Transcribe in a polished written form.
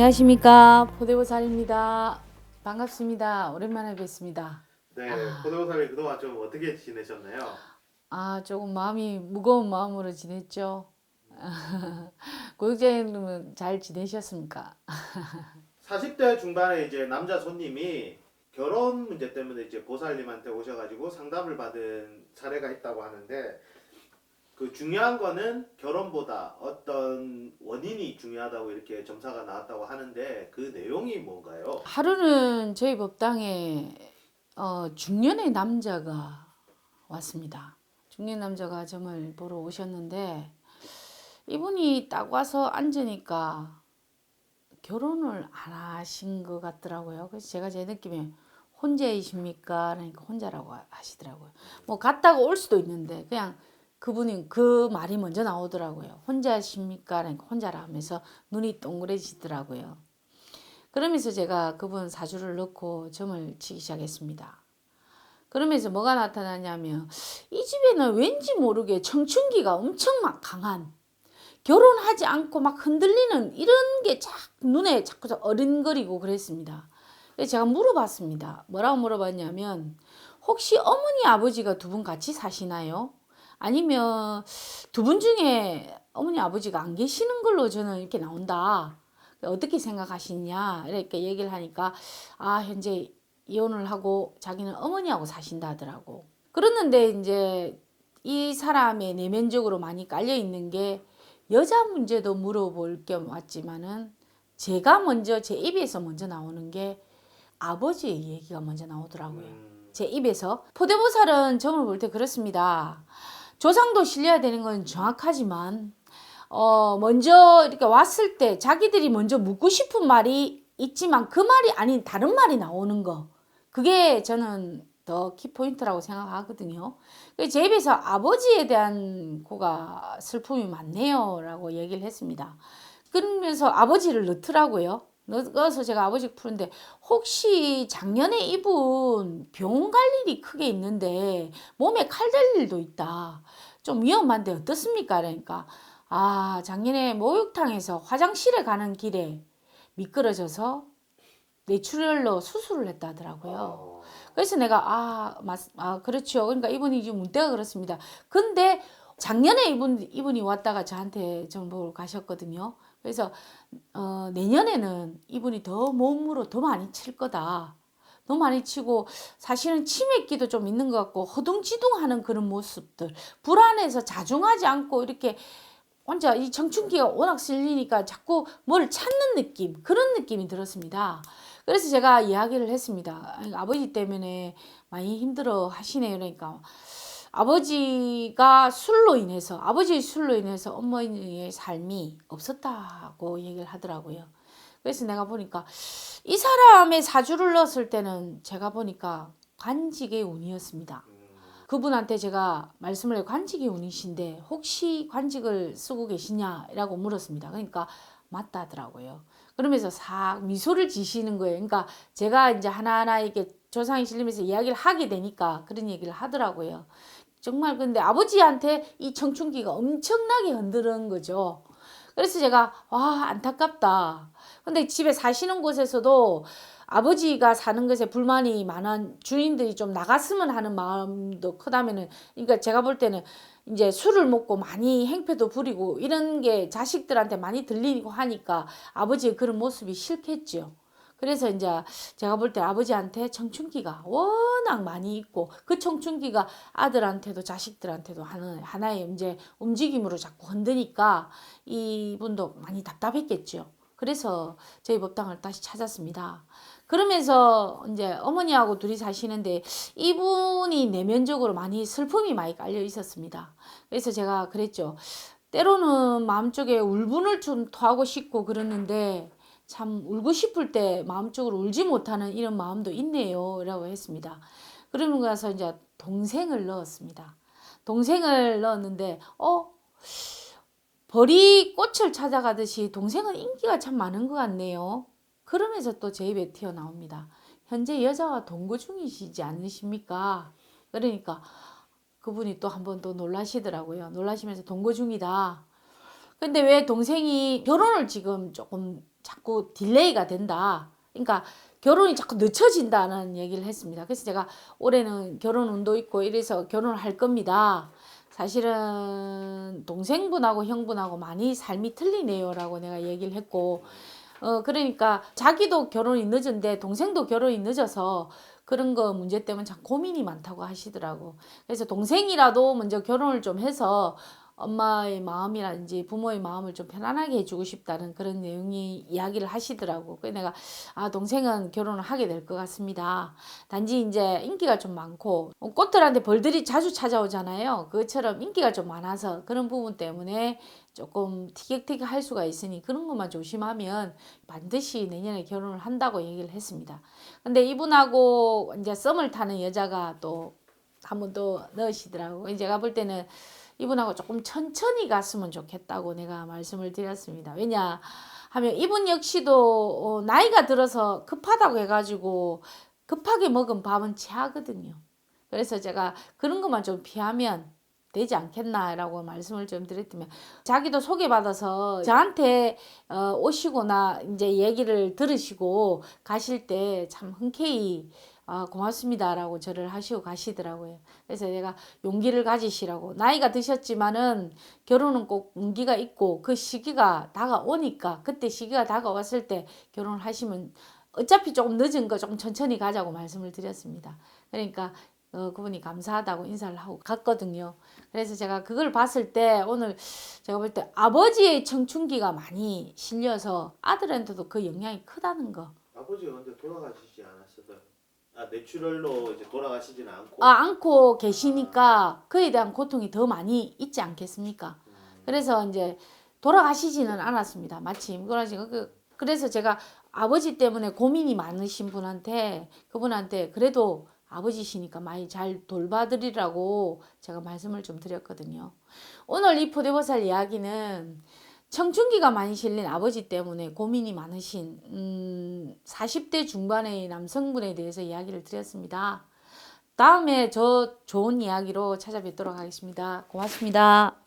안녕하십니까, 포대보살입니다. 반갑습니다. 오랜만에 뵙습니다. 네, 포도사님 그동안 좀 어떻게 지내셨나요? 조금 마음이 무거운 마음으로 지냈죠. 고객자님은 잘 지내셨습니까? 40대 중반에 이제 남자 손님이 결혼 문제 때문에 이제 보살님한테 오셔가지고 상담을 받은 사례가 있다고 하는데 그 중요한 거는 결혼보다 어떤 원인이 중요하다고 이렇게 점사가 나왔다고 하는데 그 내용이 뭔가요? 하루는 저희 법당에 중년의 남자가 왔습니다. 중년 남자가 점을 보러 오셨는데 이분이 딱 와서 앉으니까 결혼을 안 하신 것 같더라고요. 그래서 제가 제 느낌에 혼자이십니까? 그러니까 혼자라고 하시더라고요. 뭐 갔다가 올 수도 있는데 그냥 그분이 그 말이 먼저 나오더라고요. 혼자십니까? 그러니까 혼자라 하면서 눈이 동그래지더라고요. 그러면서 제가 그분 사주를 넣고 점을 치기 시작했습니다. 그러면서 뭐가 나타나냐면 이 집에는 왠지 모르게 청춘기가 엄청 막 강한, 결혼하지 않고 막 흔들리는 이런 게 눈에 자꾸 어른거리고 그랬습니다. 그래서 제가 물어봤습니다. 뭐라고 물어봤냐면 혹시 어머니 아버지가 두 분 같이 사시나요? 아니면 두 분 중에 어머니 아버지가 안 계시는 걸로 저는 이렇게 나온다. 어떻게 생각하시냐 이렇게 얘기를 하니까 현재 이혼을 하고 자기는 어머니하고 사신다 하더라고. 그러는데 이제 이 사람의 내면적으로 많이 깔려 있는 게 여자 문제도 물어볼 겸 왔지만은 제가 먼저 제 입에서 먼저 나오는 게 아버지의 얘기가 먼저 나오더라고요. 제 입에서. 포대보살은 점을 볼 때 그렇습니다. 조상도 실려야 되는 건 정확하지만 먼저 이렇게 왔을 때 자기들이 먼저 묻고 싶은 말이 있지만 그 말이 아닌 다른 말이 나오는 거, 그게 저는 더 키포인트라고 생각하거든요. 제 입에서 아버지에 대한 고가 슬픔이 많네요 라고 얘기를 했습니다. 그러면서 아버지를 넣더라고요. 넣어서 제가 아버지 푸는데 혹시 작년에 이분 병원 갈 일이 크게 있는데 몸에 칼 댈 일도 있다, 좀 위험한데 어떻습니까? 그러니까 작년에 목욕탕에서 화장실에 가는 길에 미끄러져서 뇌출혈로 수술을 했다 하더라고요. 그래서 내가 그렇죠. 그러니까 이분이 지금 문대가 그렇습니다. 근데 작년에 이분이 왔다가 저한테 정보를 가셨거든요. 그래서 내년에는 이분이 더 몸으로 더 많이 칠 거다. 너무 많이 치고 사실은 치매기도 좀 있는 것 같고 허둥지둥하는 그런 모습들, 불안해서 자중하지 않고 이렇게 혼자 이 청춘기가 워낙 실리니까 자꾸 뭘 찾는 느낌, 그런 느낌이 들었습니다. 그래서 제가 이야기를 했습니다. 아버지 때문에 많이 힘들어 하시네요. 그러니까 아버지의 술로 인해서 어머니의 삶이 없었다고 얘기를 하더라고요. 그래서 내가 보니까 이 사람의 사주를 넣었을 때는 제가 보니까 관직의 운이었습니다. 그분한테 제가 말씀을 해, 관직이 운이신데 혹시 관직을 쓰고 계시냐라고 물었습니다. 그러니까 맞다 하더라고요. 그러면서 싹 미소를 지시는 거예요. 그러니까 제가 이제 하나하나 이렇게 조상이 실리면서 이야기를 하게 되니까 그런 얘기를 하더라고요. 정말 근데 아버지한테 이 청춘기가 엄청나게 흔드는 거죠. 그래서 제가 안타깝다. 근데 집에 사시는 곳에서도 아버지가 사는 것에 불만이 많은 주인들이 좀 나갔으면 하는 마음도 크다면은, 그러니까 제가 볼 때는 이제 술을 먹고 많이 행패도 부리고 이런 게 자식들한테 많이 들리고 하니까 아버지의 그런 모습이 싫겠죠. 그래서 이제 제가 볼 때 아버지한테 청춘기가 워낙 많이 있고 그 청춘기가 아들한테도 자식들한테도 하나의 이제 움직임으로 자꾸 흔드니까 이분도 많이 답답했겠죠. 그래서 저희 법당을 다시 찾았습니다. 그러면서 이제 어머니하고 둘이 사시는데 이분이 내면적으로 많이 슬픔이 많이 깔려 있었습니다. 그래서 제가 그랬죠. 때로는 마음속에 울분을 좀 토하고 싶고 그러는데 참 울고 싶을 때 마음적으로 울지 못하는 이런 마음도 있네요 라고 했습니다. 그러고 나서 이제 동생을 넣었습니다. 동생을 넣었는데 벌이 꽃을 찾아가듯이 동생은 인기가 참 많은 것 같네요. 그러면서 또 제 입에 튀어나옵니다. 현재 여자와 동거 중이시지 않으십니까? 그러니까 그분이 또 한 번 또 놀라시더라고요. 놀라시면서 동거 중이다. 근데 왜 동생이 결혼을 지금 조금 자꾸 딜레이가 된다. 그러니까 결혼이 자꾸 늦춰진다는 얘기를 했습니다. 그래서 제가 올해는 결혼 운도 있고 이래서 결혼을 할 겁니다. 사실은 동생분하고 형분하고 많이 삶이 틀리네요라고 내가 얘기를 했고, 그러니까 자기도 결혼이 늦은데 동생도 결혼이 늦어서 그런 거 문제 때문에 참 고민이 많다고 하시더라고. 그래서 동생이라도 먼저 결혼을 좀 해서 엄마의 마음이라든지 부모의 마음을 좀 편안하게 해주고 싶다는 그런 내용이 이야기를 하시더라고. 그래서 내가 동생은 결혼을 하게 될 것 같습니다. 단지 이제 인기가 좀 많고 꽃들한테 벌들이 자주 찾아오잖아요. 그것처럼 인기가 좀 많아서 그런 부분 때문에 조금 티격태격 할 수가 있으니 그런 것만 조심하면 반드시 내년에 결혼을 한다고 얘기를 했습니다. 근데 이분하고 이제 썸을 타는 여자가 또 한 번 더 넣으시더라고. 제가 볼 때는 이분하고 조금 천천히 갔으면 좋겠다고 내가 말씀을 드렸습니다. 왜냐 하면 이분 역시도 나이가 들어서 급하다고 해가지고 급하게 먹은 밥은 체하거든요. 그래서 제가 그런 것만 좀 피하면 되지 않겠나라고 말씀을 좀 드렸더니 자기도 소개받아서 저한테 오시거나 이제 얘기를 들으시고 가실 때 참 흔쾌히 고맙습니다라고 저를 하시고 가시더라고요. 그래서 내가 용기를 가지시라고 나이가 드셨지만은 결혼은 꼭 운기가 있고 그 시기가 다가오니까 그때 시기가 다가왔을 때 결혼을 하시면 어차피 조금 늦은 거 조금 천천히 가자고 말씀을 드렸습니다. 그러니까 그분이 감사하다고 인사를 하고 갔거든요. 그래서 제가 그걸 봤을 때 오늘 제가 볼 때 아버지의 청춘기가 많이 실려서 아들한테도 그 영향이 크다는 거. 아버지가 근데 돌아가시지 않았어요. 뇌출혈로 이제 돌아가시지는 않고. 않고 계시니까 그에 대한 고통이 더 많이 있지 않겠습니까? 그래서 이제 돌아가시지는 않았습니다. 마침 그래서 제가 아버지 때문에 고민이 많으신 분한테 그분한테 그래도 아버지시니까 많이 잘 돌봐드리라고 제가 말씀을 좀 드렸거든요. 오늘 이 포대보살 이야기는 청춘기가 많이 실린 아버지 때문에 고민이 많으신 40대 중반의 남성분에 대해서 이야기를 드렸습니다. 다음에 저 좋은 이야기로 찾아뵙도록 하겠습니다. 고맙습니다.